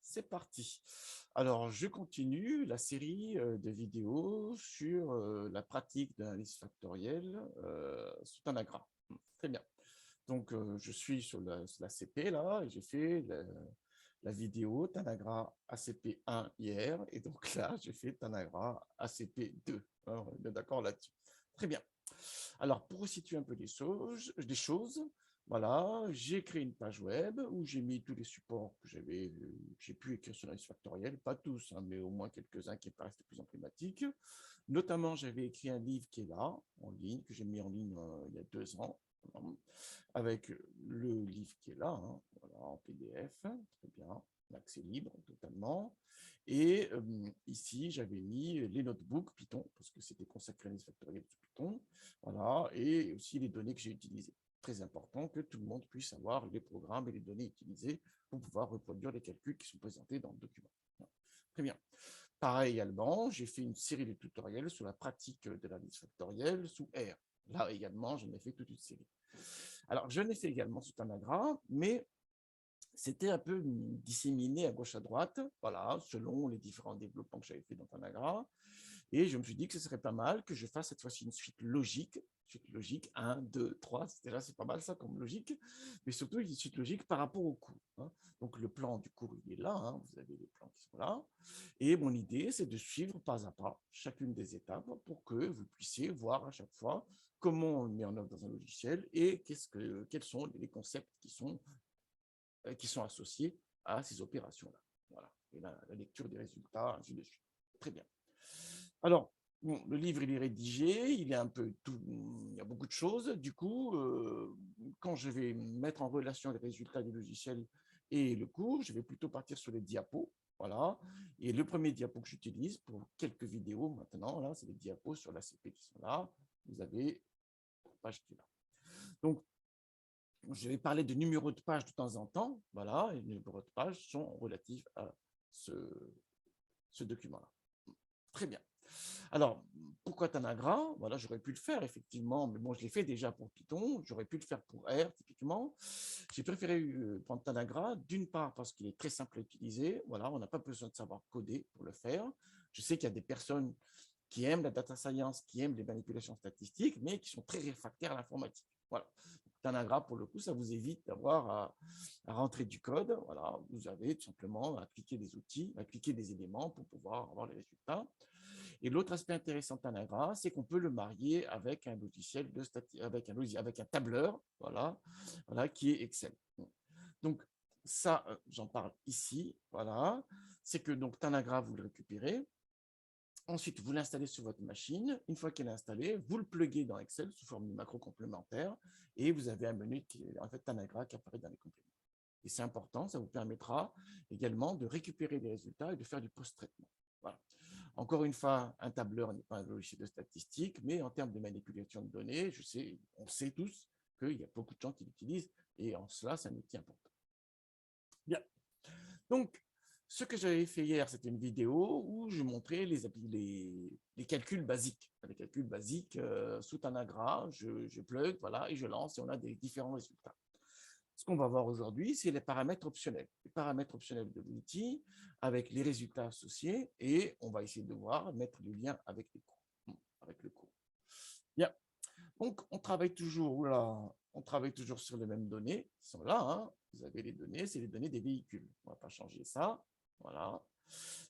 c'est parti. Alors, je continue la série de vidéos sur la pratique de l'analyse factorielle sous Tanagra. Très bien. Donc, je suis sur la CP là, et j'ai fait la vidéo Tanagra ACP1 hier, et donc là, j'ai fait Tanagra ACP2. Alors, on est bien d'accord là-dessus. Très bien. Alors, pour situer un peu des choses, voilà, j'ai créé une page web où j'ai mis tous les supports que j'ai pu écrire sur l'analyse factorielle, pas tous, hein, mais au moins quelques-uns qui me paraissent de plus emblématiques. Notamment, j'avais écrit un livre qui est là, en ligne, que j'ai mis en ligne il y a 2 ans, avec le livre qui est là, hein, voilà, en PDF, très bien, l'accès libre totalement. Et ici, j'avais mis les notebooks Python, parce que c'était consacré à l'analyse factorielle de Python, voilà, et aussi les données que j'ai utilisées. Très important que tout le monde puisse avoir les programmes et les données utilisées pour pouvoir reproduire les calculs qui sont présentés dans le document. Très bien. Pareil également, j'ai fait une série de tutoriels sur la pratique de l'analyse factorielle sous R. Là également, j'en ai fait toute une série. Alors, je l'ai fait également sous Tanagra, mais c'était un peu disséminé à gauche à droite, voilà, selon les différents développements que j'avais fait dans Tanagra. Et je me suis dit que ce serait pas mal que je fasse cette fois-ci une suite logique, 1, 2, 3, déjà c'est pas mal ça comme logique, mais surtout une suite logique par rapport au cours. Hein. Donc le plan du cours, il est là, hein, vous avez les plans qui sont là, et mon idée, c'est de suivre pas à pas chacune des étapes pour que vous puissiez voir à chaque fois comment on le met en œuvre dans un logiciel et quels sont les concepts qui sont associés à ces opérations-là. Voilà. Et la lecture des résultats, ainsi de suite. Très bien. Alors, bon, le livre, il est rédigé, il est un peu tout, il y a beaucoup de choses. Du coup, quand je vais mettre en relation les résultats du logiciel et le cours, je vais plutôt partir sur les diapos. Voilà. Et le premier diapo que j'utilise pour quelques vidéos maintenant, là, c'est les diapos sur la CP qui sont là. Vous avez la page qui est là. Donc, je vais parler de numéros de page de temps en temps. Voilà. Et les numéros de page sont relatifs à ce, ce document-là. Très bien. Alors, pourquoi Tanagra? Voilà, j'aurais pu le faire, effectivement, mais bon, je l'ai fait déjà pour Python, j'aurais pu le faire pour R, typiquement. J'ai préféré prendre Tanagra, d'une part parce qu'il est très simple à utiliser, voilà, on n'a pas besoin de savoir coder pour le faire. Je sais qu'il y a des personnes qui aiment la data science, qui aiment les manipulations statistiques, mais qui sont très réfractaires à l'informatique. Voilà. Tanagra, pour le coup, ça vous évite d'avoir à rentrer du code. Voilà, vous avez tout simplement à cliquer des outils, à cliquer des éléments pour pouvoir avoir les résultats. Et l'autre aspect intéressant de Tanagra, c'est qu'on peut le marier avec un logiciel avec un tableur, voilà, qui est Excel. Donc ça, j'en parle ici, voilà. C'est que donc Tanagra, vous le récupérez. Ensuite, vous l'installez sur votre machine. Une fois qu'elle est installée, vous le pluguez dans Excel sous forme de macro complémentaire et vous avez un menu qui est en fait Tanagra qui apparaît dans les compléments. Et c'est important, ça vous permettra également de récupérer les résultats et de faire du post-traitement. Voilà. Encore une fois, un tableur n'est pas un logiciel de statistique, mais en termes de manipulation de données, on sait tous qu'il y a beaucoup de gens qui l'utilisent et en cela, c'est un outil important. Bien. Donc, ce que j'avais fait hier, c'était une vidéo où je montrais les calculs basiques. Les calculs basiques sous Tanagra, je plug, voilà, et je lance et on a des différents résultats. Ce qu'on va voir aujourd'hui, c'est les paramètres optionnels. Les paramètres optionnels de l'outil avec les résultats associés et on va essayer de voir, mettre le lien avec les cours. Avec le cours. Bien. Donc, on travaille toujours sur les mêmes données qui sont là. Hein. Vous avez les données, c'est les données des véhicules. On ne va pas changer ça. Voilà.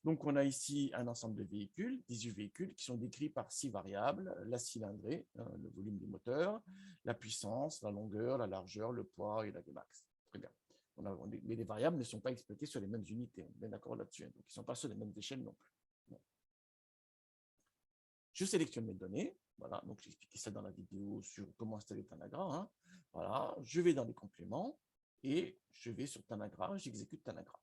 Donc, on a ici un ensemble de véhicules, 18 véhicules qui sont décrits par 6 variables, la cylindrée, le volume du moteur, la puissance, la longueur, la largeur, le poids et la Vmax. Très bien. Mais les variables ne sont pas exploitées sur les mêmes unités. On est bien d'accord là-dessus. Donc, ils ne sont pas sur les mêmes échelles non plus. Bon. Je sélectionne mes données. Voilà, donc j'ai expliqué ça dans la vidéo sur comment installer Tanagra. Hein. Voilà, je vais dans les compléments et je vais sur Tanagra, j'exécute Tanagra.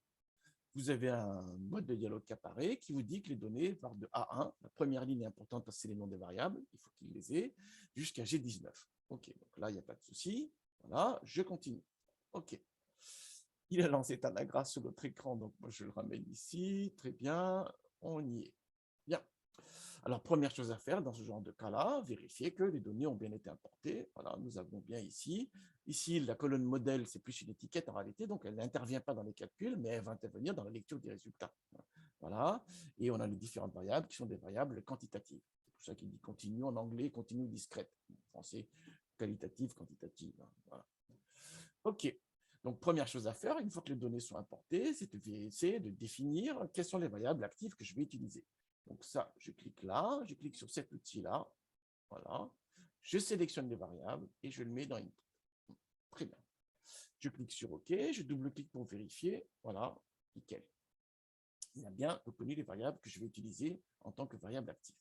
Vous avez un mode de dialogue qui apparaît qui vous dit que les données partent de A1, la première ligne est importante parce que c'est les noms des variables, il faut qu'il les ait, jusqu'à G19. OK, donc là, il n'y a pas de souci. Voilà, je continue. OK. Il a lancé Tanagra sur notre écran, donc moi je le ramène ici. Très bien, on y est. Bien. Alors, première chose à faire dans ce genre de cas-là, vérifier que les données ont bien été importées. Voilà, nous avons bien ici. Ici, la colonne modèle, c'est plus une étiquette en réalité, donc elle n'intervient pas dans les calculs, mais elle va intervenir dans la lecture des résultats. Voilà, et on a les différentes variables qui sont des variables quantitatives. C'est pour ça qu'il dit continu en anglais, continu discrète. En français, qualitative, quantitative. Voilà. OK. Donc, première chose à faire, une fois que les données sont importées, c'est de définir quelles sont les variables actives que je vais utiliser. Donc ça, je clique là, je clique sur cet outil-là, voilà. Je sélectionne les variables et je le mets dans Input. Très bien. Je clique sur OK, je double-clique pour vérifier, voilà, nickel. Il a bien reconnu les variables que je vais utiliser en tant que variable active.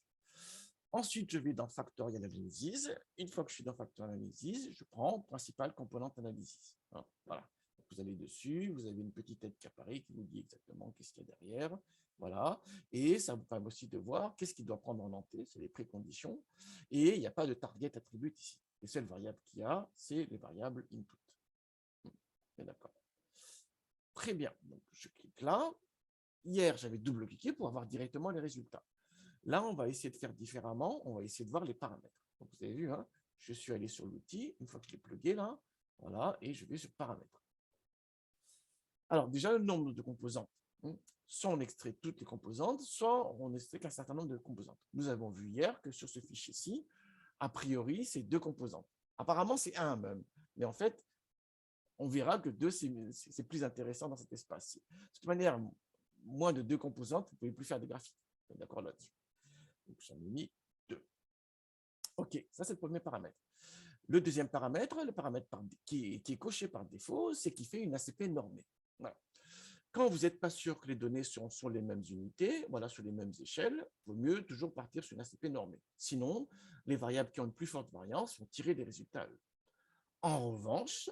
Ensuite, je vais dans Factorial Analysis. Une fois que je suis dans Factorial Analysis, je prends Principal Component Analysis. Voilà. Vous allez dessus, vous avez une petite tête qui apparaît qui vous dit exactement qu'est-ce qu'il y a derrière. Voilà. Et ça vous permet aussi de voir qu'est-ce qu'il doit prendre en entier, c'est les préconditions. Et il n'y a pas de target attribute ici. Les seules variables qu'il y a, c'est les variables input. D'accord. Très bien. Donc, je clique là. Hier, j'avais double-cliqué pour avoir directement les résultats. Là, on va essayer de faire différemment. On va essayer de voir les paramètres. Donc, vous avez vu, hein, je suis allé sur l'outil. Une fois que je l'ai plugué là, voilà, et je vais sur paramètres. Alors, déjà, le nombre de composantes. Soit on extrait toutes les composantes, soit on extrait qu'un certain nombre de composantes. Nous avons vu hier que sur ce fichier-ci, a priori, c'est 2 composantes. Apparemment, c'est 1 même. Mais en fait, on verra que 2, c'est plus intéressant dans cet espace. De toute manière, moins de 2 composantes, vous ne pouvez plus faire de graphiques. D'accord là-dessus. Donc, j'en ai mis 2. OK, ça, c'est le premier paramètre. Le deuxième paramètre, le paramètre qui est coché par défaut, c'est qu'il fait une ACP normée. Voilà. Quand vous n'êtes pas sûr que les données sont sur les mêmes unités, voilà, sur les mêmes échelles, il vaut mieux toujours partir sur une ACP normée. Sinon, les variables qui ont une plus forte variance vont tirer des résultats. En revanche,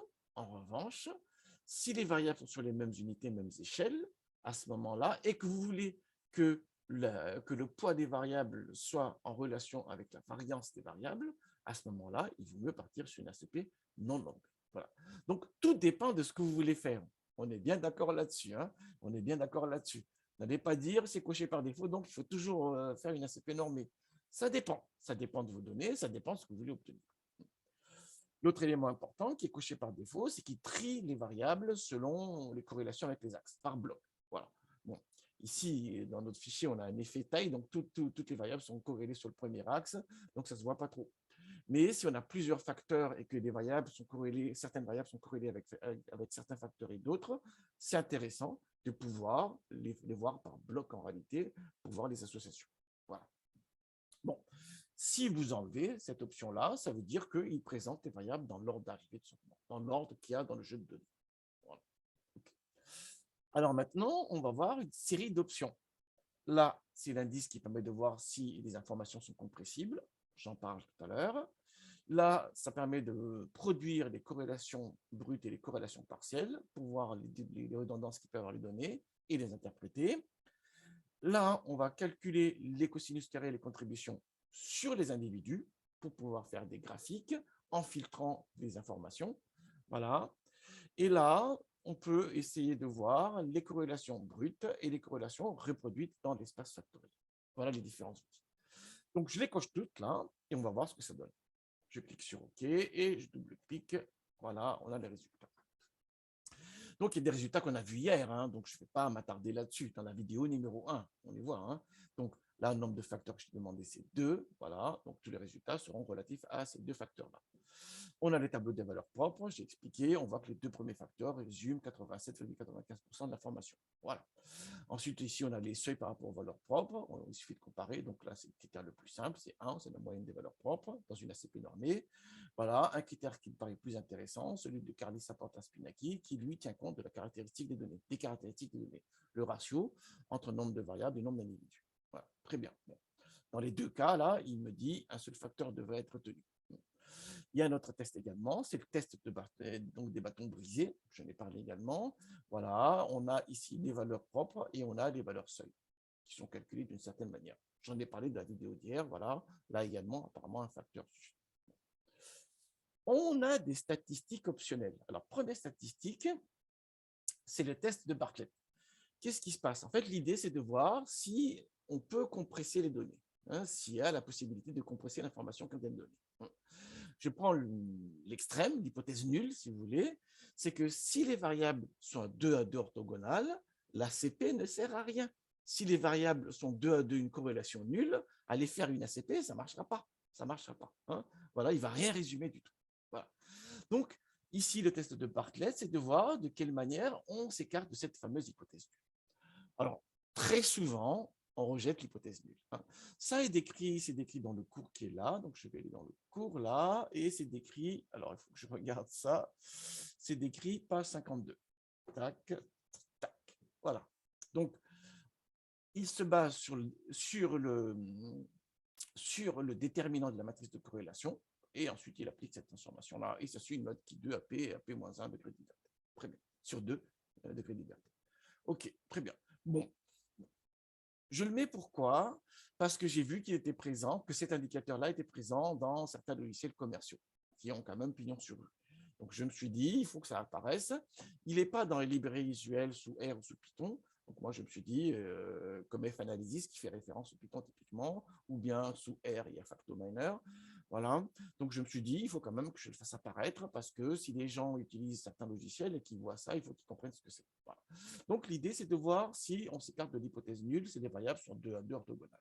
si les variables sont sur les mêmes unités, mêmes échelles, à ce moment-là, et que vous voulez que le poids des variables soit en relation avec la variance des variables, à ce moment-là, il vaut mieux partir sur une ACP non longue. Voilà. Donc, tout dépend de ce que vous voulez faire. On est bien d'accord là-dessus. Hein, on est bien d'accord là-dessus. N'allez pas dire c'est coché par défaut, donc il faut toujours faire une ACP normée. Ça dépend. Ça dépend de vos données, ça dépend de ce que vous voulez obtenir. L'autre élément important qui est coché par défaut, c'est qu'il trie les variables selon les corrélations avec les axes, par bloc. Voilà. Bon. Ici, dans notre fichier, on a un effet taille, donc toutes les variables sont corrélées sur le premier axe, donc ça ne se voit pas trop. Mais si on a plusieurs facteurs et que les variables sont corrélées, certaines variables sont corrélées avec certains facteurs et d'autres, c'est intéressant de pouvoir les voir par bloc en réalité, pour voir les associations. Voilà. Bon, si vous enlevez cette option-là, ça veut dire qu'il présente les variables dans l'ordre d'arrivée, dans l'ordre qu'il y a dans le jeu de données. Voilà. Okay. Alors maintenant, on va voir une série d'options. Là, c'est l'indice qui permet de voir si les informations sont compressibles. J'en parle tout à l'heure. Là, ça permet de produire les corrélations brutes et les corrélations partielles pour voir les redondances qui peuvent avoir les données et les interpréter. Là, on va calculer les cosinus carrés et les contributions sur les individus pour pouvoir faire des graphiques en filtrant les informations. Voilà. Et là, on peut essayer de voir les corrélations brutes et les corrélations reproduites dans l'espace factoriel. Voilà les différents outils. Donc, je les coche toutes là et on va voir ce que ça donne. Je clique sur OK et je double-clique. Voilà, on a les résultats. Donc, il y a des résultats qu'on a vus hier, hein, donc je ne vais pas m'attarder là-dessus. Dans la vidéo numéro 1, on les voit. Hein. Donc, là, le nombre de facteurs que je t'ai demandé, c'est 2. Voilà, donc tous les résultats seront relatifs à ces 2 facteurs-là. On a les tableaux des valeurs propres, j'ai expliqué, on voit que les 2 premiers facteurs résument 87,95% de l'information. Voilà. Ensuite, ici, on a les seuils par rapport aux valeurs propres. Il suffit de comparer. Donc là, c'est le critère le plus simple, c'est 1, c'est la moyenne des valeurs propres dans une ACP normée. Voilà, un critère qui me paraît plus intéressant, celui de Carli-Saporta-Spinaki, qui lui tient compte de la caractéristique des données, des caractéristiques des données, le ratio entre nombre de variables et nombre d'individus. Voilà, très bien. Bon. Dans les 2 cas, là, il me dit un seul facteur devrait être retenu. Il y a un autre test également, c'est le test donc des bâtons brisés, j'en ai parlé également. Voilà, on a ici les valeurs propres et on a les valeurs seuil, qui sont calculées d'une certaine manière. J'en ai parlé de la vidéo d'hier, voilà, là également, apparemment un facteur. On a des statistiques optionnelles. Alors, première statistique, c'est le test de Bartlett. Qu'est-ce qui se passe? En fait, l'idée, c'est de voir si on peut compresser les données. hein, s'il y a la possibilité de compresser l'information qu'on vient de donner. Je prends l'extrême, l'hypothèse nulle, si vous voulez, c'est que si les variables sont 2 à 2 orthogonales, l'ACP ne sert à rien. Si les variables sont 2 à 2 une corrélation nulle, aller faire une ACP, ça ne marchera pas. Ça marchera pas. Hein. Voilà, il ne va rien résumer du tout. Voilà. Donc, ici, le test de Bartlett, c'est de voir de quelle manière on s'écarte de cette fameuse hypothèse nulle. Alors, très souvent, on rejette l'hypothèse nulle. Hein. Ça est décrit, c'est décrit dans le cours qui est là. Donc, je vais aller dans le cours là, et c'est décrit, alors il faut que je regarde ça, c'est décrit page 52. Tac, tac, voilà. Donc, il se base sur le déterminant de la matrice de corrélation, et ensuite il applique cette transformation-là, et ça suit une mode qui 2 AP, AP-1 degré de liberté. Très bien, sur 2 degrés de liberté. Ok, très bien. Bon, je le mets pourquoi? Parce que j'ai vu qu'il était présent, que cet indicateur-là était présent dans certains logiciels commerciaux, qui ont quand même pignon sur rue. Donc je me suis dit, il faut que ça apparaisse. Il n'est pas dans les librairies visuelles sous R ou sous Python. Donc moi, je me suis dit, comme F-Analysis, qui fait référence au Python typiquement, ou bien sous R, il y a FactoMiner. Voilà. Donc je me suis dit, il faut quand même que je le fasse apparaître, parce que si les gens utilisent certains logiciels et qu'ils voient ça, il faut qu'ils comprennent ce que c'est. Voilà. Donc l'idée, c'est de voir si on s'écarte de l'hypothèse nulle, si les variables sont 2 à 2 orthogonales.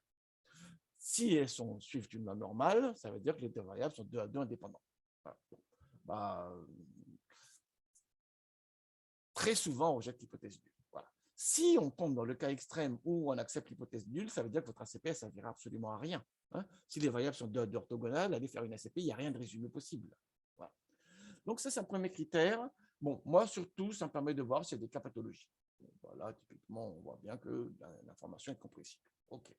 Si elles suivent une loi normale, ça veut dire que les deux variables sont 2 à 2 indépendantes. Voilà. Bah, très souvent, on rejette l'hypothèse nulle. Voilà. Si on tombe dans le cas extrême où on accepte l'hypothèse nulle, ça veut dire que votre ACP ne servira absolument à rien. Hein. Si les variables sont 2 à 2 orthogonales, aller faire une ACP, il n'y a rien de résumé possible. Voilà. Donc ça, c'est un premier critère. Bon, moi, surtout, ça me permet de voir s'il y a des cas pathologiques. Voilà, typiquement, on voit bien que l'information est compressible. OK.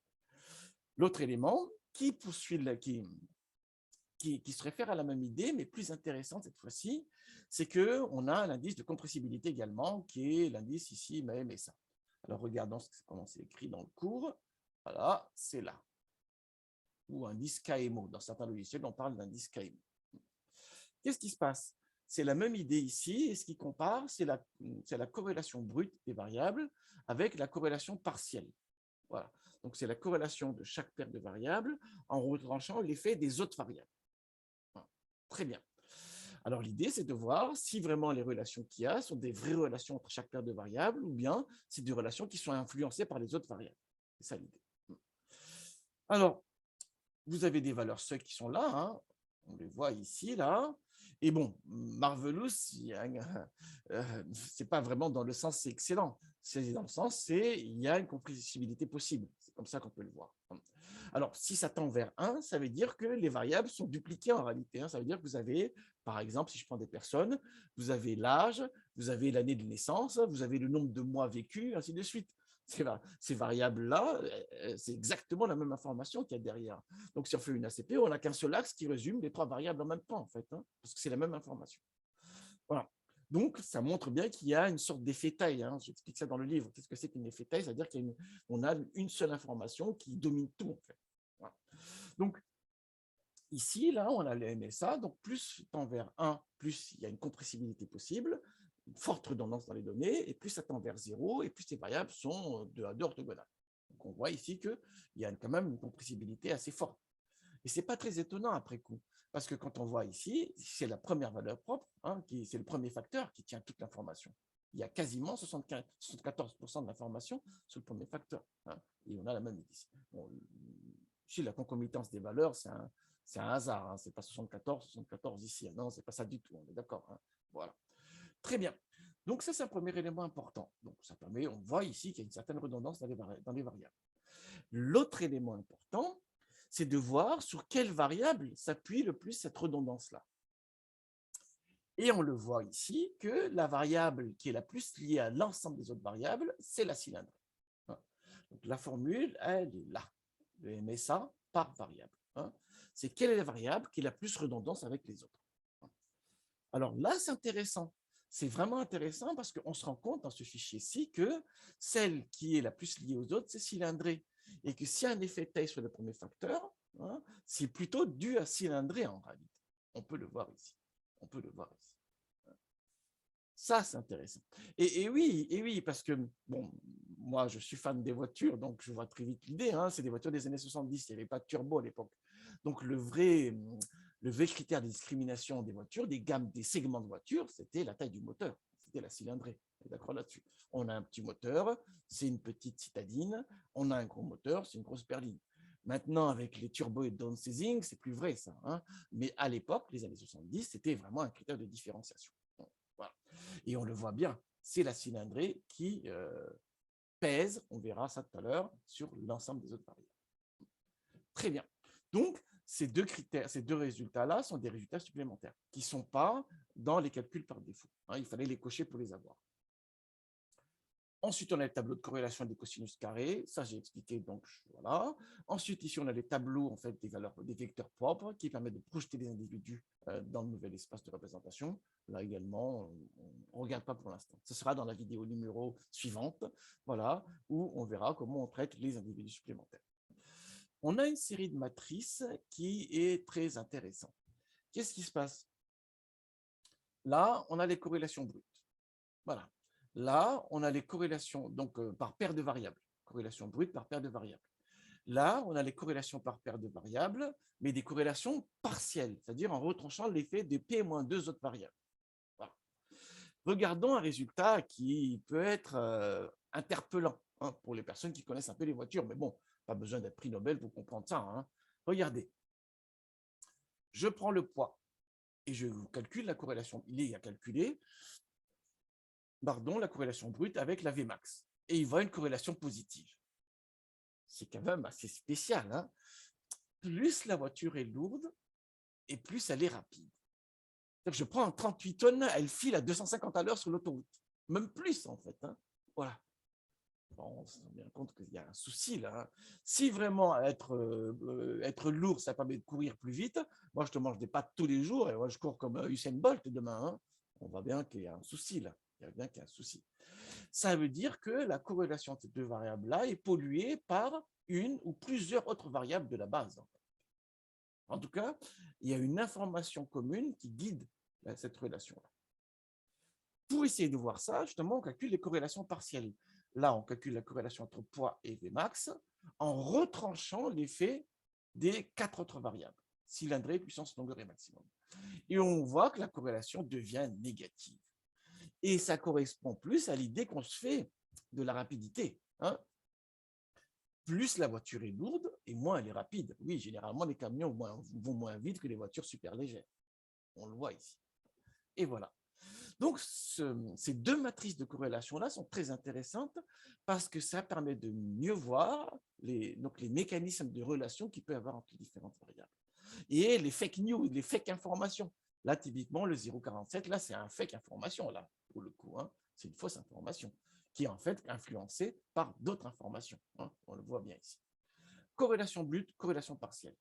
L'autre élément qui poursuit, qui se réfère à la même idée, mais plus intéressante cette fois-ci, c'est qu'on a l'indice de compressibilité également, qui est l'indice ici, MSA. Alors, regardons comment c'est écrit dans le cours. Voilà, c'est là. Ou indice KMO. Dans certains logiciels, on parle d'indice KMO. Qu'est-ce qui se passe? C'est la même idée ici, et ce qui compare, c'est la corrélation brute des variables avec la corrélation partielle. Voilà. Donc, c'est la corrélation de chaque paire de variables en retranchant l'effet des autres variables. Voilà. Très bien. Alors, l'idée, c'est de voir si vraiment les relations qu'il y a sont des vraies relations entre chaque paire de variables ou bien c'est des relations qui sont influencées par les autres variables. C'est ça l'idée. Alors, vous avez des valeurs seuil qui sont là, hein. On les voit ici, là. Et bon, Marvelous, c'est pas vraiment dans le sens c'est excellent. C'est dans le sens il y a une compressibilité possible. C'est comme ça qu'on peut le voir. Alors, si ça tend vers 1, ça veut dire que les variables sont dupliquées en réalité. Hein. Ça veut dire que vous avez, par exemple, si je prends des personnes, vous avez l'âge, vous avez l'année de naissance, vous avez le nombre de mois vécus, ainsi de suite. Ces variables-là, c'est exactement la même information qu'il y a derrière. Donc, si on fait une ACP, on n'a qu'un seul axe qui résume les trois variables en même temps, en fait, hein, parce que c'est la même information. Voilà. Donc, ça montre bien qu'il y a une sorte d'effet taille. Hein. J'explique ça dans le livre. Qu'est-ce que c'est qu'un effet taille? C'est-à-dire qu'on a une seule information qui domine tout, en fait. Voilà. Donc, ici, là, on a le MSA. Donc, plus tend vers 1, plus il y a une compressibilité possible, une forte redondance dans les données, et plus ça tend vers 0, et plus ces variables sont 2 à 2 orthogonales. Donc, on voit ici qu'il y a quand même une compressibilité assez forte. Et ce n'est pas très étonnant après coup, parce que quand on voit ici, c'est la première valeur propre, hein, c'est le premier facteur qui tient toute l'information. Il y a quasiment 74% de l'information sur le premier facteur. Hein, et on a la même ici. Bon, ici, la concomitance des valeurs, c'est un hasard. Hein, ce n'est pas 74 ici. Non, ce n'est pas ça du tout. On est d'accord. Hein, voilà. Très bien. Donc, ça, c'est un premier élément important. Donc, ça permet, on voit ici qu'il y a une certaine redondance dans les variables. L'autre élément important, c'est de voir sur quelle variable s'appuie le plus cette redondance-là. Et on le voit ici que la variable qui est la plus liée à l'ensemble des autres variables, c'est la cylindrée. Donc, la formule, elle est là. Le MSA par variable. C'est quelle est la variable qui est la plus redondance avec les autres. Alors là, c'est intéressant. C'est vraiment intéressant parce qu'on se rend compte dans ce fichier-ci que celle qui est la plus liée aux autres, c'est cylindrée. Et que s'il y a un effet taille sur le premier facteur, hein, c'est plutôt dû à cylindrée en réalité. On peut le voir ici. On peut le voir ici. Ça, c'est intéressant. Et oui, parce que, bon, moi, je suis fan des voitures, donc je vois très vite l'idée. Hein, c'est des voitures des années 70, il n'y avait pas de turbo à l'époque. Donc, le vrai critère de discrimination des voitures, des gammes, des segments de voitures, c'était la taille du moteur, c'était la cylindrée. D'accord là-dessus. On a un petit moteur, c'est une petite citadine. On a un gros moteur, c'est une grosse berline. Maintenant, avec les turbos et le downsizing, c'est plus vrai ça. Hein. Mais à l'époque, les années 70, c'était vraiment un critère de différenciation. Bon, voilà. Et on le voit bien, c'est la cylindrée qui pèse, on verra ça tout à l'heure, sur l'ensemble des autres variables. Très bien. Donc, ces deux critères, ces deux résultats-là sont des résultats supplémentaires qui ne sont pas dans les calculs par défaut. Hein, il fallait les cocher pour les avoir. Ensuite, on a le tableau de corrélation des cosinus carrés. Ça, j'ai expliqué, donc voilà. Ensuite, ici, on a les tableaux en fait, des valeurs, des vecteurs propres qui permettent de projeter les individus dans le nouvel espace de représentation. Là également, on ne regarde pas pour l'instant. Ce sera dans la vidéo numéro suivante, voilà, où on verra comment on traite les individus supplémentaires. On a une série de matrices qui est très intéressante. Qu'est-ce qui se passe? Là, on a les corrélations brutes. Voilà. Là, on a les corrélations donc, par paire de variables. Corrélation brute par paire de variables. Là, on a les corrélations par paire de variables, mais des corrélations partielles, c'est-à-dire en retranchant l'effet de P moins deux autres variables. Voilà. Regardons un résultat qui peut être interpellant hein, pour les personnes qui connaissent un peu les voitures, mais bon, pas besoin d'être prix Nobel pour comprendre ça. Hein. Regardez, je prends le poids et je calcule la corrélation. Il est à calculer la corrélation brute avec la Vmax. Et il voit une corrélation positive. C'est quand même assez spécial. Hein. Plus la voiture est lourde et plus elle est rapide. Je prends un 38 tonnes, elle file à 250 à l'heure sur l'autoroute. Même plus, en fait. Hein. Voilà. Bon, on se rend bien compte qu'il y a un souci là. Hein. Si vraiment être lourd, ça permet de courir plus vite, moi je te mange des pâtes tous les jours et moi je cours comme Usain Bolt demain. Hein. On voit bien qu'il y a un souci là. Il y a bien qu'il y a un souci. Ça veut dire que la corrélation de ces deux variables-là est polluée par une ou plusieurs autres variables de la base. En tout cas, il y a une information commune qui guide cette relation-là. Pour essayer de voir ça, justement, on calcule les corrélations partielles. Là, on calcule la corrélation entre poids et Vmax en retranchant l'effet des quatre autres variables, cylindrée, puissance, longueur et maximum. Et on voit que la corrélation devient négative. Et ça correspond plus à l'idée qu'on se fait de la rapidité. Hein. Plus la voiture est lourde et moins elle est rapide. Oui, généralement, les camions vont moins vite que les voitures super légères. On le voit ici. Et voilà. Donc, ces deux matrices de corrélation-là sont très intéressantes parce que ça permet de mieux voir les mécanismes de relation qu'il peut y avoir entre les différentes variables. Et les fake news, les fake informations. Là, typiquement, le 0,47, là, c'est un fake information, là, pour le coup. Hein. C'est une fausse information qui est en fait influencée par d'autres informations. Hein. On le voit bien ici. Corrélation brute, corrélation partielle.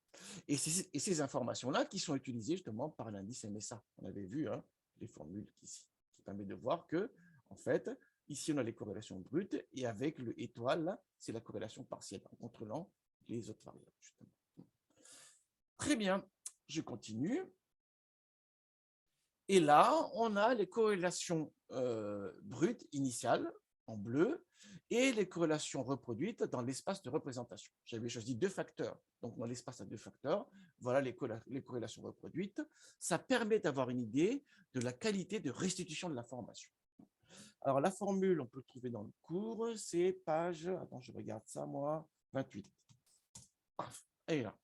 Et ces informations-là qui sont utilisées justement par l'indice MSA. On avait vu hein, les formules ici, qui permettent de voir que, en fait, ici, on a les corrélations brutes et avec le étoile, c'est la corrélation partielle en contrôlant les autres variables, justement. Très bien, je continue. Et là, on a les corrélations brutes initiales en bleu et les corrélations reproduites dans l'espace de représentation. J'avais choisi deux facteurs. Donc, dans l'espace à deux facteurs, voilà les corrélations reproduites. Ça permet d'avoir une idée de la qualité de restitution de l'information. Alors, la formule, on peut le trouver dans le cours, c'est page, attends, je regarde ça, moi, 28. Elle est là.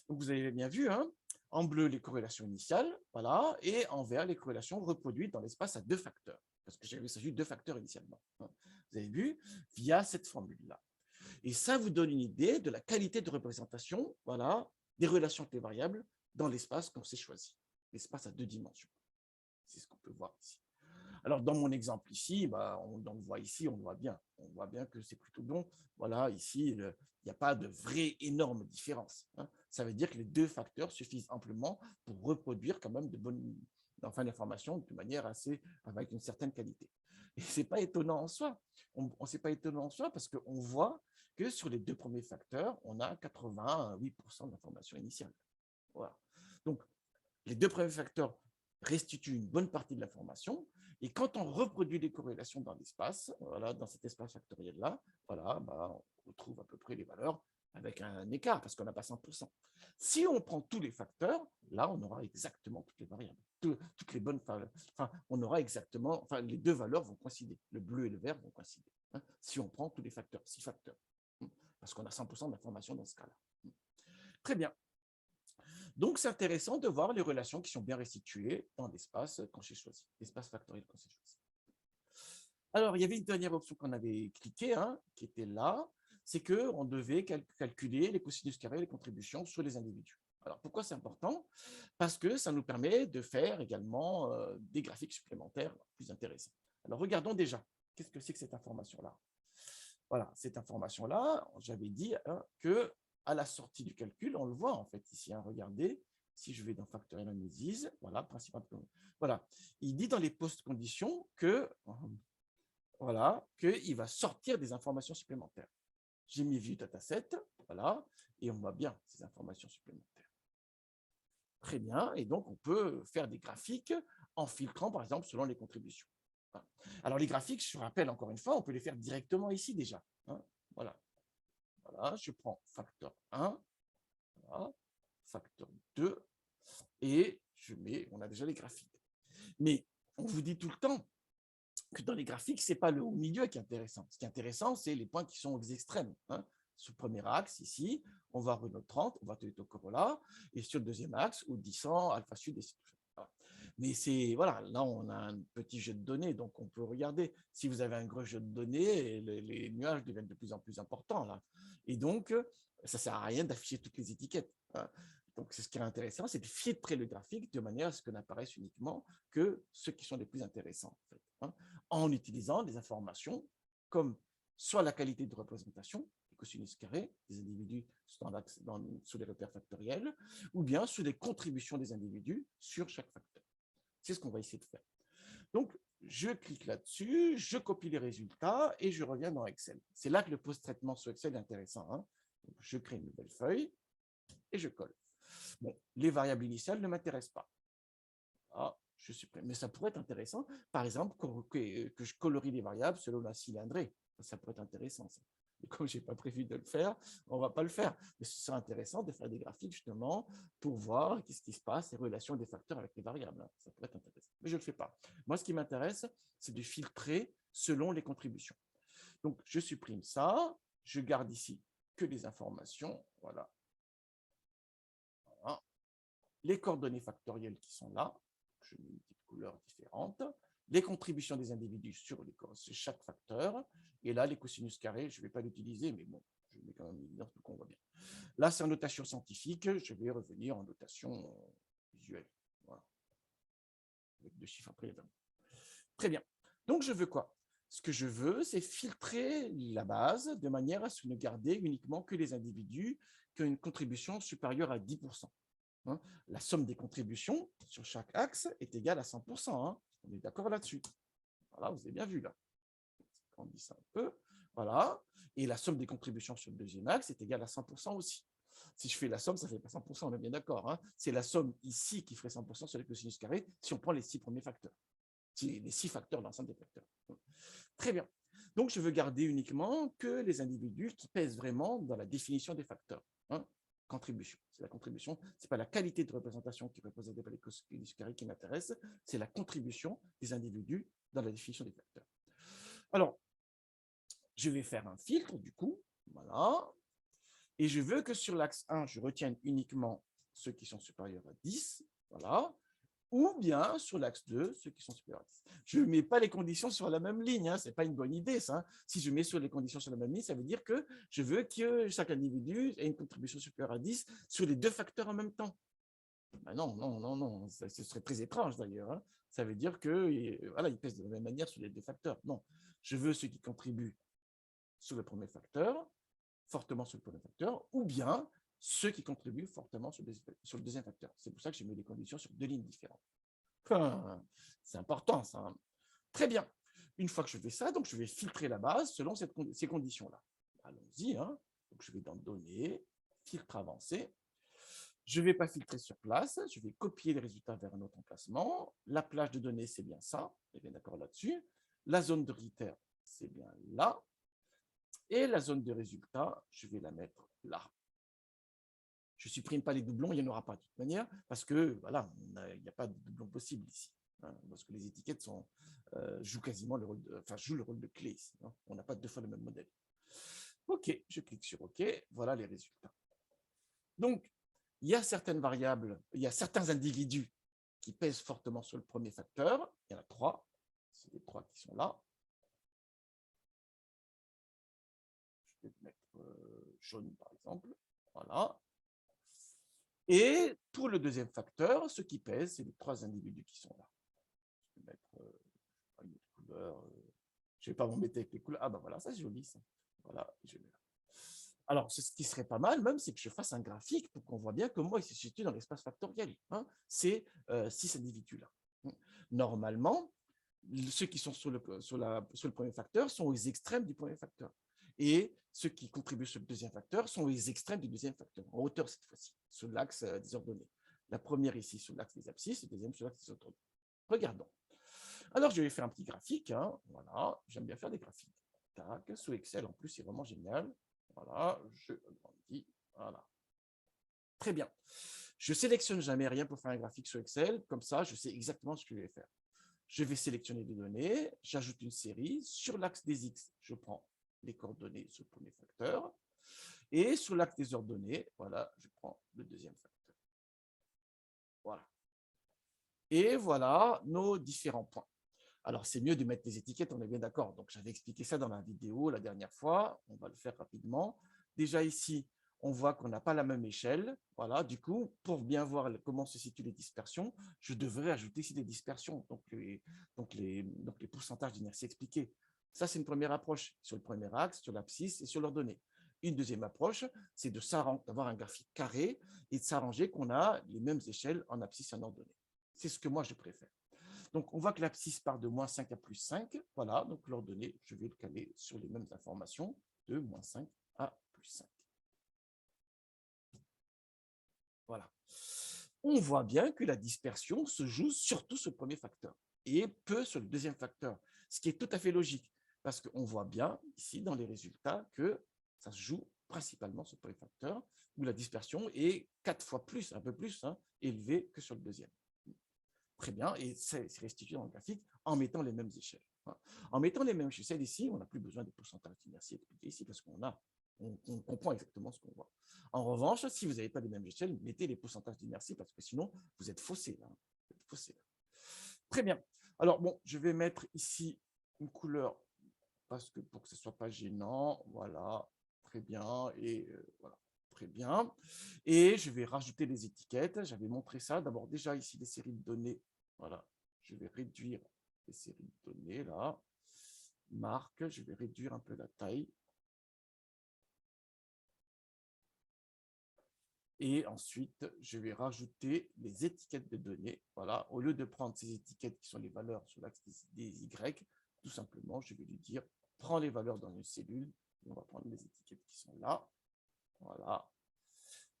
Donc, vous avez bien vu, hein, en bleu, les corrélations initiales, voilà, et en vert, les corrélations reproduites dans l'espace à deux facteurs, parce que j'avais s'agit de deux facteurs initialement. Hein. Vous avez vu, via cette formule-là. Et ça vous donne une idée de la qualité de représentation, voilà, des relations avec les variables dans l'espace qu'on s'est choisi, l'espace à deux dimensions. C'est ce qu'on peut voir ici. Alors, dans mon exemple ici, bah, on le voit ici, on voit bien que c'est plutôt bon. Voilà, ici, il n'y a pas de vraie énorme différence. Hein. Ça veut dire que les deux facteurs suffisent amplement pour reproduire quand même de bonnes l'information de manière assez, avec une certaine qualité. Et ce n'est pas étonnant en soi. C'est pas étonnant en soi parce qu'on voit que sur les deux premiers facteurs, on a 88% d'information initiale. Voilà. Donc, les deux premiers facteurs restitue une bonne partie de l'information. Et quand on reproduit les corrélations dans l'espace, voilà, dans cet espace factoriel-là, voilà, bah, on retrouve à peu près les valeurs avec un écart, parce qu'on n'a pas 100%. Si on prend tous les facteurs, là, on aura exactement toutes les variables, toutes les bonnes valeurs. Enfin, on aura exactement, enfin, les deux valeurs vont coïncider. Le bleu et le vert vont coïncider. Hein, si on prend tous les facteurs, 6 facteurs. Parce qu'on a 100% d'informations dans ce cas-là. Très bien. Donc, c'est intéressant de voir les relations qui sont bien restituées dans l'espace quand j'ai choisi, l'espace factoriel quand j'ai choisi. Alors, il y avait une dernière option qu'on avait cliquée, hein, qui était là, c'est qu'on devait calculer les cosinus carrés et les contributions sur les individus. Alors, pourquoi c'est important? Parce que ça nous permet de faire également des graphiques supplémentaires plus intéressants. Alors, regardons déjà, qu'est-ce que c'est que cette information-là? Voilà, cette information-là, j'avais dit hein, que à la sortie du calcul, on le voit en fait ici. Hein, regardez, si je vais dans Factorial Analysis, voilà, principal. Voilà, il dit dans les post-conditions que voilà, qu'il va sortir des informations supplémentaires. J'ai mis View Dataset, voilà, et on voit bien ces informations supplémentaires. Très bien, et donc on peut faire des graphiques en filtrant, par exemple, selon les contributions. Alors les graphiques, je rappelle encore une fois, on peut les faire directement ici déjà. Hein, voilà. Voilà, je prends facteur 1, voilà, facteur 2, et je mets, on a déjà les graphiques. Mais on vous dit tout le temps que dans les graphiques, ce n'est pas le haut milieu qui est intéressant. Ce qui est intéressant, c'est les points qui sont aux extrêmes. Hein. Sur le premier axe, ici, on va Renault 30, on va Toyota Corolla, et sur le deuxième axe, ou 100, Alpha Sud, et voilà. Mais c'est, voilà, là, on a un petit jeu de données, donc on peut regarder. Si vous avez un gros jeu de données, les nuages deviennent de plus en plus importants, là. Et donc, ça ne sert à rien d'afficher toutes les étiquettes. Hein. Donc, ce qui est intéressant, c'est de filtrer le graphique de manière à ce que n'apparaissent uniquement que ceux qui sont les plus intéressants, en fait, hein, en utilisant des informations comme soit la qualité de représentation, les cosinus carrés des individus sous les repères factoriels, ou bien sous les contributions des individus sur chaque facteur. C'est ce qu'on va essayer de faire. Donc, je clique là-dessus, je copie les résultats et je reviens dans Excel. C'est là que le post-traitement sur Excel est intéressant. Hein. Donc, je crée une nouvelle feuille et je colle. Bon, les variables initiales ne m'intéressent pas. Ah, je supprime. Mais ça pourrait être intéressant, par exemple, que je colorie les variables selon la cylindrée. Ça pourrait être intéressant, ça. Et comme je n'ai pas prévu de le faire, on ne va pas le faire. Mais ce serait intéressant de faire des graphiques, justement, pour voir qu'est-ce qui se passe, les relations des facteurs avec les variables. Ça pourrait être intéressant. Mais je ne le fais pas. Moi, ce qui m'intéresse, c'est de filtrer selon les contributions. Donc, je supprime ça. Je garde ici que les informations. Voilà. Voilà. Les coordonnées factorielles qui sont là. Je mets une petite couleur différente, les contributions des individus sur chaque facteur, et là, les cosinus carrés, je ne vais pas l'utiliser, mais bon, je mets quand même une évidence pour qu'on voit bien. Là, c'est en notation scientifique, je vais revenir en notation visuelle. Voilà. Avec 2 chiffres après les 20. Très bien. Donc, je veux quoi? Ce que je veux, c'est filtrer la base de manière à ne garder uniquement que les individus qui ont une contribution supérieure à 10%. Hein, la somme des contributions sur chaque axe est égale à 100%. Hein, on est d'accord là-dessus. Voilà, vous avez bien vu là. On dit ça un peu. Voilà. Et la somme des contributions sur le deuxième axe est égale à 100% aussi. Si je fais la somme, ça ne fait pas 100%, on est bien d'accord. Hein. C'est la somme ici qui ferait 100% sur les cosinus carrés si on prend les 6 premiers facteurs. Les 6 facteurs, l'ensemble des facteurs. Très bien. Donc, je veux garder uniquement que les individus qui pèsent vraiment dans la définition des facteurs. Hein. Contribution. C'est la contribution. Ce n'est pas la qualité de représentation qui est représentée par les cosinus carrés qui m'intéresse, c'est la contribution des individus dans la définition des facteurs. Alors, je vais faire un filtre, du coup. Voilà. Et je veux que sur l'axe 1, je retienne uniquement ceux qui sont supérieurs à 10. Voilà. Ou bien sur l'axe 2, ceux qui sont supérieurs à 10. Je ne mets pas les conditions sur la même ligne, hein. Ce n'est pas une bonne idée, ça. Si je mets sur les conditions sur la même ligne, ça veut dire que je veux que chaque individu ait une contribution supérieure à 10 sur les 2 facteurs en même temps. Ben non, non, non, non, ce serait très étrange d'ailleurs. Hein. Ça veut dire que voilà, ils pèsent de la même manière sur les 2 facteurs. Non, je veux ceux qui contribuent sur le premier facteur, fortement sur le premier facteur, ou bien ceux qui contribuent fortement sur le deuxième facteur. C'est pour ça que j'ai mis les conditions sur 2 lignes différentes. Enfin, c'est important, ça. Hein. Très bien. Une fois que je fais ça, donc je vais filtrer la base selon ces conditions-là. Allons-y. Hein. Donc, je vais dans Données, Filtre avancé. Je ne vais pas filtrer sur place, je vais copier les résultats vers un autre emplacement. La plage de données, c'est bien ça, on est bien d'accord là-dessus. La zone de critères, c'est bien là. Et la zone de résultats, je vais la mettre là. Je ne supprime pas les doublons, il n'y en aura pas de toute manière, parce que voilà, il n'y a pas de doublons possible ici. Hein, parce que les étiquettes jouent quasiment le rôle jouent le rôle de clé ici. Hein, on n'a pas deux fois le même modèle. OK, je clique sur OK, voilà les résultats. Donc, il y a certaines variables, il y a certains individus qui pèsent fortement sur le premier facteur. Il y en a 3, c'est les 3 qui sont là. Je vais mettre jaune par exemple, voilà. Et pour le deuxième facteur, ce qui pèse, c'est les 3 individus qui sont là. Je vais mettre une autre couleur. Je ne vais pas m'embêter avec les couleurs. Ah ben voilà, ça c'est joli ça. Voilà, je mets là. Alors, ce qui serait pas mal même, c'est que je fasse un graphique pour qu'on voit bien comment il se situe dans l'espace factoriel. Hein, ces 6 individus-là. Normalement, ceux qui sont sur le premier facteur sont aux extrêmes du premier facteur. Et ceux qui contribuent sur le deuxième facteur sont aux extrêmes du deuxième facteur, en hauteur cette fois-ci, sur l'axe des ordonnées. La première ici sur l'axe des abscisses, la deuxième sur l'axe des ordonnées. Regardons. Alors, je vais faire un petit graphique. Hein. Voilà, j'aime bien faire des graphiques. Tac, sous Excel, en plus, c'est vraiment génial. Voilà, je agrandis. Voilà. Très bien. Je sélectionne jamais rien pour faire un graphique sur Excel. Comme ça, je sais exactement ce que je vais faire. Je vais sélectionner des données, j'ajoute une série. Sur l'axe des X, je prends les coordonnées sur le premier facteur. Et sur l'axe des ordonnées, voilà, je prends le deuxième facteur. Voilà. Et voilà nos différents points. Alors, c'est mieux de mettre des étiquettes, on est bien d'accord. Donc, j'avais expliqué ça dans la vidéo la dernière fois. On va le faire rapidement. Déjà ici, on voit qu'on n'a pas la même échelle. Voilà, du coup, pour bien voir comment se situent les dispersions, je devrais ajouter ici des dispersions, donc les pourcentages d'inertie expliqués. Ça, c'est une première approche sur le premier axe, sur l'abscisse et sur l'ordonnée. Une deuxième approche, c'est d'avoir un graphique carré et de s'arranger qu'on a les mêmes échelles en abscisse et en ordonnée. C'est ce que moi, je préfère. Donc, on voit que l'abscisse part de moins 5 à plus 5. Voilà, donc l'ordonnée, je vais le caler sur les mêmes informations de moins 5 à plus 5. Voilà. On voit bien que la dispersion se joue surtout sur le premier facteur et peu sur le deuxième facteur, ce qui est tout à fait logique, parce qu'on voit bien ici dans les résultats que ça se joue principalement sur le premier facteur, où la dispersion est 4 fois plus, un peu plus, élevée que sur le deuxième. Très bien, et c'est restitué dans le graphique en mettant les mêmes échelles. En mettant les mêmes échelles ici, on n'a plus besoin de pourcentage d'inertie expliqué ici parce on comprend exactement ce qu'on voit. En revanche, si vous n'avez pas les mêmes échelles, mettez les pourcentages d'inertie parce que sinon, vous êtes faussé là. Vous êtes faussé là. Très bien. Alors, bon, je vais mettre ici une couleur parce que pour que ce ne soit pas gênant. Voilà, très bien. Et voilà. Très bien. Et je vais rajouter les étiquettes. J'avais montré ça. D'abord, déjà ici, les séries de données. Voilà. Je vais réduire les séries de données, là. Marque. Je vais réduire un peu la taille. Et ensuite, je vais rajouter les étiquettes de données. Voilà. Au lieu de prendre ces étiquettes qui sont les valeurs sur l'axe des Y, tout simplement, je vais lui dire, prends les valeurs dans une cellule. Et on va prendre les étiquettes qui sont là. Voilà.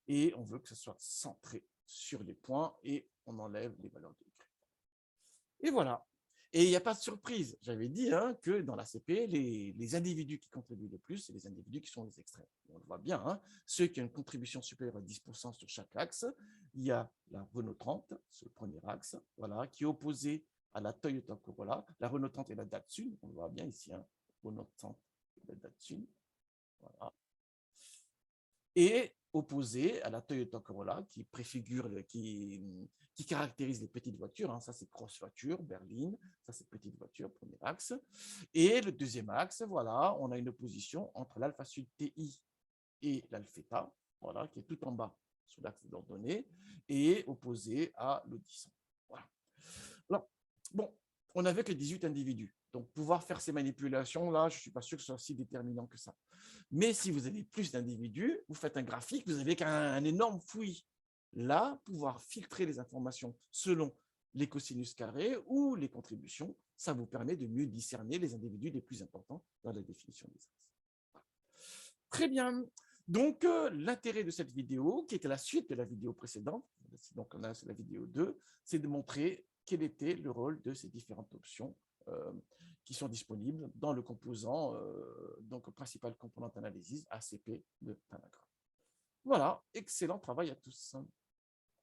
Et on veut que ce soit centré sur les points et on enlève les valeurs de Y. Et voilà. Et il n'y a pas de surprise. J'avais dit que dans la CP, les individus qui contribuent le plus, c'est les individus qui sont les extrêmes. On le voit bien. Ceux qui ont une contribution supérieure à 10% sur chaque axe, il y a la Renault 30 sur le premier axe, voilà, qui est opposée à la Toyota Corolla. La Renault 30 et la Datsun, on le voit bien ici, Renault 30 et la Datsun. Voilà. Et opposé à la Toyota Corolla qui préfigure, qui caractérise les petites voitures. Ça, c'est grosse voiture, berline. Ça, c'est petite voiture, premier axe. Et le deuxième axe, voilà, on a une opposition entre l'alpha sud TI et l'alpha, voilà, qui est tout en bas sur l'axe des ordonnées, et opposé à l'Audisson. Voilà. Alors, bon, on n'avait que 18 individus. Donc, pouvoir faire ces manipulations-là, je ne suis pas sûr que ce soit si déterminant que ça. Mais si vous avez plus d'individus, vous faites un graphique, vous avez un énorme fouillis. Là, pouvoir filtrer les informations selon les cosinus carrés ou les contributions, ça vous permet de mieux discerner les individus les plus importants dans la définition des axes. Très bien. Donc, l'intérêt de cette vidéo, qui était la suite de la vidéo précédente, donc là, c'est la vidéo 2, c'est de montrer quel était le rôle de ces différentes options qui sont disponibles dans le composant, donc principal component analysis, ACP de Tanagra. Voilà, excellent travail à tous.